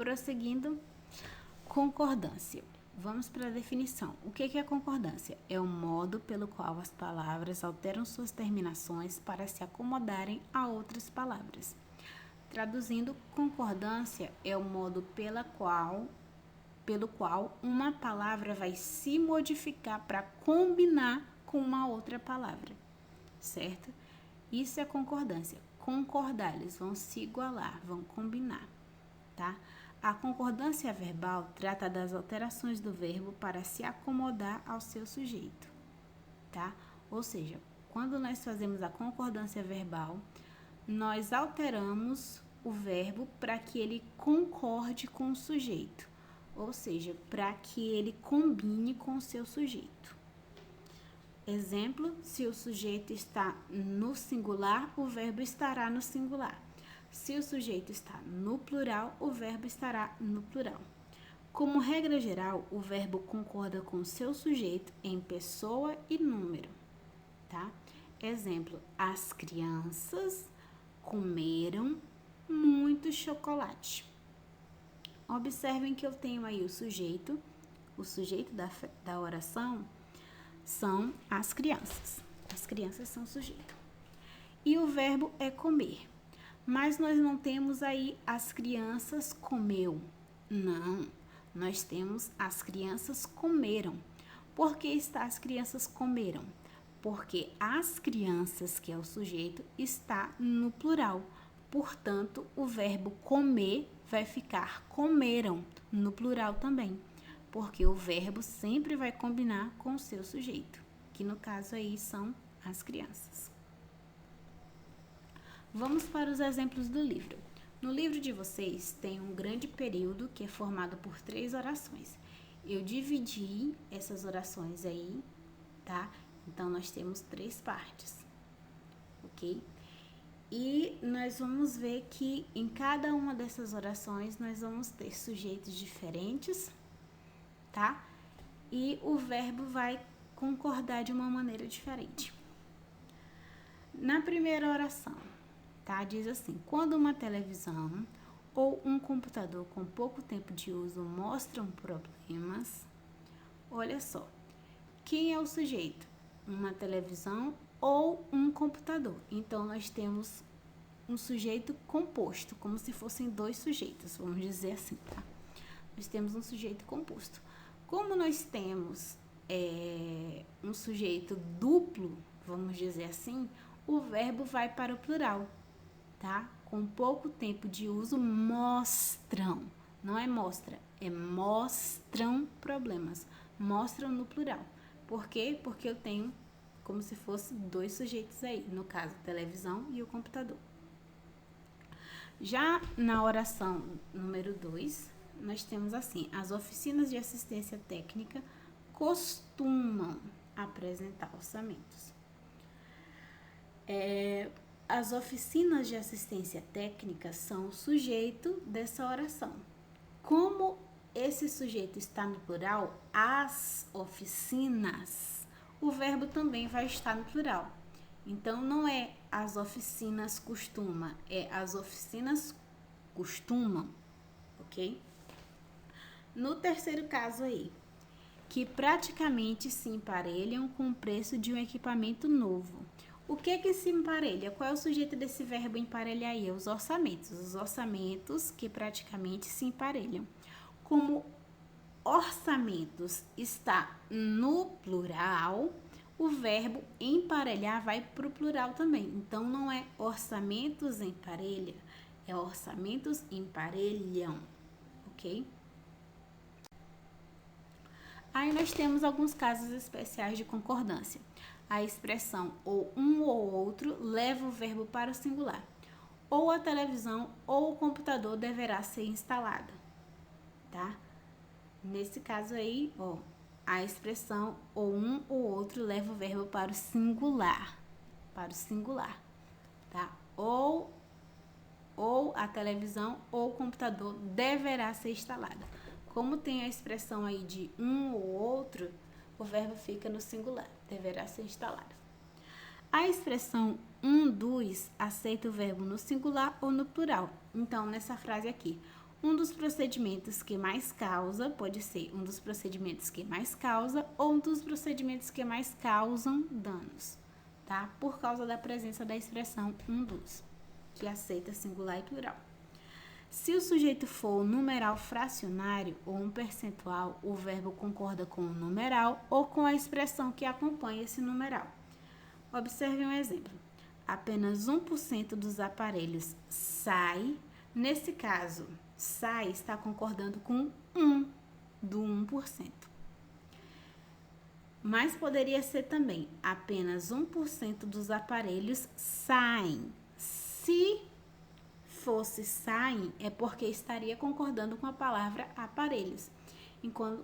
Prosseguindo, concordância. Vamos para a definição. O que é concordância? É o modo pelo qual as palavras alteram suas terminações para se acomodarem a outras palavras. Traduzindo, concordância é o modo pelo qual uma palavra vai se modificar para combinar com uma outra palavra, certo? Isso é concordância. Concordar, eles vão se igualar, vão combinar, tá? A concordância verbal trata das alterações do verbo para se acomodar ao seu sujeito, tá? Ou seja, quando nós fazemos a concordância verbal, nós alteramos o verbo para que ele concorde com o sujeito, ou seja, para que ele combine com o seu sujeito. Exemplo, se o sujeito está no singular, o verbo estará no singular. Se o sujeito está no plural, o verbo estará no plural. Como regra geral, o verbo concorda com o seu sujeito em pessoa e número, tá? Exemplo, as crianças comeram muito chocolate. Observem que eu tenho aí o sujeito da oração são as crianças. As crianças são o sujeito. E o verbo é comer. Mas nós não temos aí as crianças comeu. Não, nós temos as crianças comeram. Por que está as crianças comeram? Porque as crianças, que é o sujeito, está no plural. Portanto, o verbo comer vai ficar comeram no plural também. Porque o verbo sempre vai combinar com o seu sujeito, que no caso aí são as crianças. Vamos para os exemplos do livro. No livro de vocês tem um grande período que é formado por 3 orações. Eu dividi essas orações aí, tá? Então, nós temos 3 partes, ok? E nós vamos ver que em cada uma dessas orações nós vamos ter sujeitos diferentes, tá? E o verbo vai concordar de uma maneira diferente. Na primeira oração, tá? Diz assim: quando uma televisão ou um computador com pouco tempo de uso mostram problemas, olha só, quem é o sujeito? Uma televisão ou um computador. Então, nós temos um sujeito composto, como se fossem 2 sujeitos, vamos dizer assim, tá? Nós temos um sujeito composto. Como nós temos um sujeito duplo, vamos dizer assim, o verbo vai para o plural, tá? Com pouco tempo de uso, mostram. Não é mostra, é mostram problemas. Mostram no plural. Por quê? Porque eu tenho como se fosse 2 sujeitos aí, no caso, a televisão e o computador. Já na oração número 2, nós temos assim: as oficinas de assistência técnica costumam apresentar orçamentos. As oficinas de assistência técnica são o sujeito dessa oração. Como esse sujeito está no plural, as oficinas, o verbo também vai estar no plural. Então, não é as oficinas costuma, é as oficinas costumam, ok? No terceiro caso aí, que praticamente se emparelham com o preço de um equipamento novo. O que se emparelha? Qual é o sujeito desse verbo emparelhar aí? Os orçamentos. Os orçamentos que praticamente se emparelham. Como orçamentos está no plural, o verbo emparelhar vai para o plural também. Então, não é orçamentos emparelha, é orçamentos emparelham, ok? Aí nós temos alguns casos especiais de concordância. A expressão ou um ou outro leva o verbo para o singular. Ou a televisão ou o computador deverá ser instalada, tá? Nesse caso aí, ó, a expressão ou um ou outro leva o verbo para o singular, tá? Ou a televisão ou o computador deverá ser instalada. Como tem a expressão aí de um ou outro, o verbo fica no singular, deverá ser instalado. A expressão um dos aceita o verbo no singular ou no plural. Então, nessa frase aqui, Um dos procedimentos que mais causa, pode ser um dos procedimentos que mais causa ou um dos procedimentos que mais causam danos, tá? Por causa da presença da expressão um dos, que aceita singular e plural. Se o sujeito for um numeral fracionário ou um percentual, o verbo concorda com o numeral ou com a expressão que acompanha esse numeral. Observe um exemplo. Apenas 1% dos aparelhos sai. Nesse caso, sai está concordando com 1 do 1%. Mas poderia ser também apenas 1% dos aparelhos saem. Se fosse saem, é porque estaria concordando com a palavra aparelhos. Então,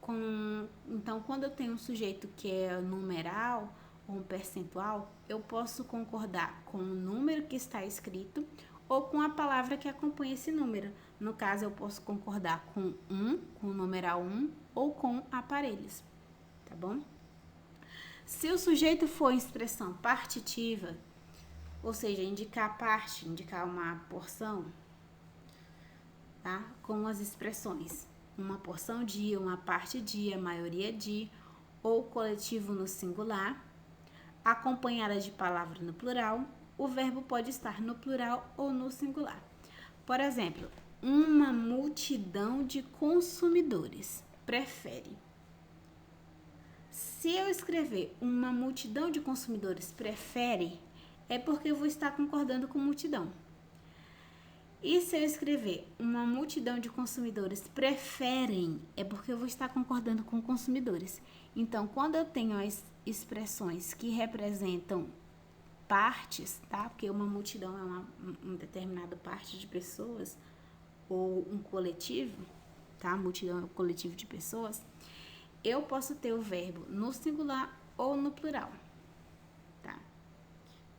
quando eu tenho um sujeito que é numeral ou um percentual, eu posso concordar com o número que está escrito ou com a palavra que acompanha esse número. No caso, eu posso concordar com o numeral 1 ou com aparelhos, tá bom? Se o sujeito for expressão partitiva, ou seja, indicar parte, indicar uma porção, tá? Com as expressões uma porção de, uma parte de, a maioria de, ou coletivo no singular, acompanhada de palavra no plural, o verbo pode estar no plural ou no singular. Por exemplo, uma multidão de consumidores prefere. Se eu escrever uma multidão de consumidores prefere, é porque eu vou estar concordando com multidão. E se eu escrever uma multidão de consumidores preferem, é porque eu vou estar concordando com consumidores. Então, quando eu tenho as expressões que representam partes, tá? Porque uma multidão é uma determinada parte de pessoas ou um coletivo, tá? Multidão é um coletivo de pessoas. Eu posso ter o verbo no singular ou no plural, tá?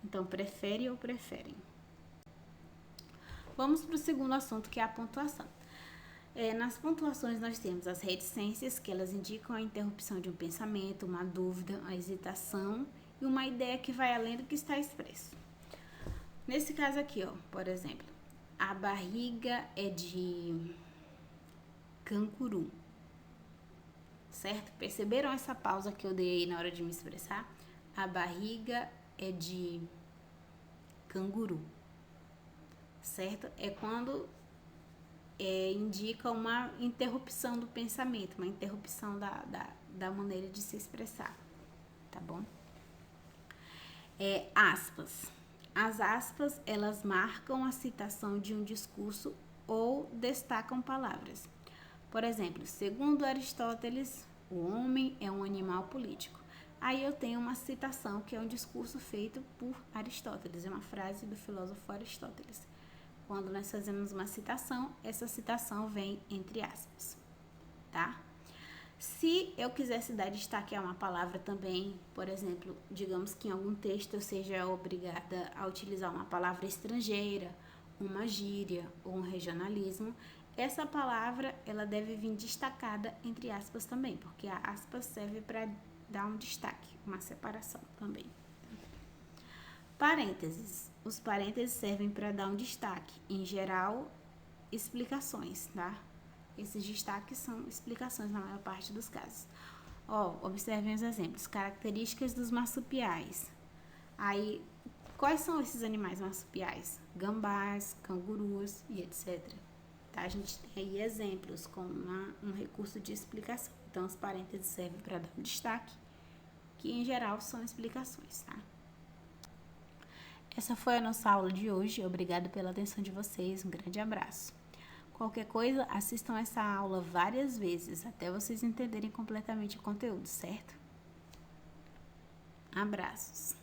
Então, prefere ou preferem. Vamos para o segundo assunto, que é a pontuação. Nas pontuações nós temos as reticências, que elas indicam a interrupção de um pensamento, uma dúvida, a hesitação e uma ideia que vai além do que está expresso. Nesse caso aqui, ó, por exemplo, a barriga é de canguru, certo? Perceberam essa pausa que eu dei aí na hora de me expressar? A barriga é de canguru, certo? É quando indica uma interrupção do pensamento, uma interrupção da maneira de se expressar, tá bom? Aspas. As aspas, elas marcam a citação de um discurso ou destacam palavras. Por exemplo, segundo Aristóteles, o homem é um animal político. Aí eu tenho uma citação que é um discurso feito por Aristóteles, é uma frase do filósofo Aristóteles. Quando nós fazemos uma citação, essa citação vem entre aspas, tá? Se eu quisesse dar destaque a uma palavra também, por exemplo, digamos que em algum texto eu seja obrigada a utilizar uma palavra estrangeira, uma gíria ou um regionalismo, essa palavra ela deve vir destacada entre aspas também, porque a aspas serve para dar um destaque, uma separação também. Parênteses. Os parênteses servem para dar um destaque. Em geral, explicações, tá? Esses destaques são explicações na maior parte dos casos. Observem os exemplos. Características dos marsupiais. Aí, quais são esses animais marsupiais? Gambás, cangurus e etc. Tá? A gente tem aí exemplos com um recurso de explicação. Então, os parênteses servem para dar um destaque, que em geral são explicações, tá? Essa foi a nossa aula de hoje. Obrigada pela atenção de vocês. Um grande abraço. Qualquer coisa, assistam essa aula várias vezes, até vocês entenderem completamente o conteúdo, certo? Abraços.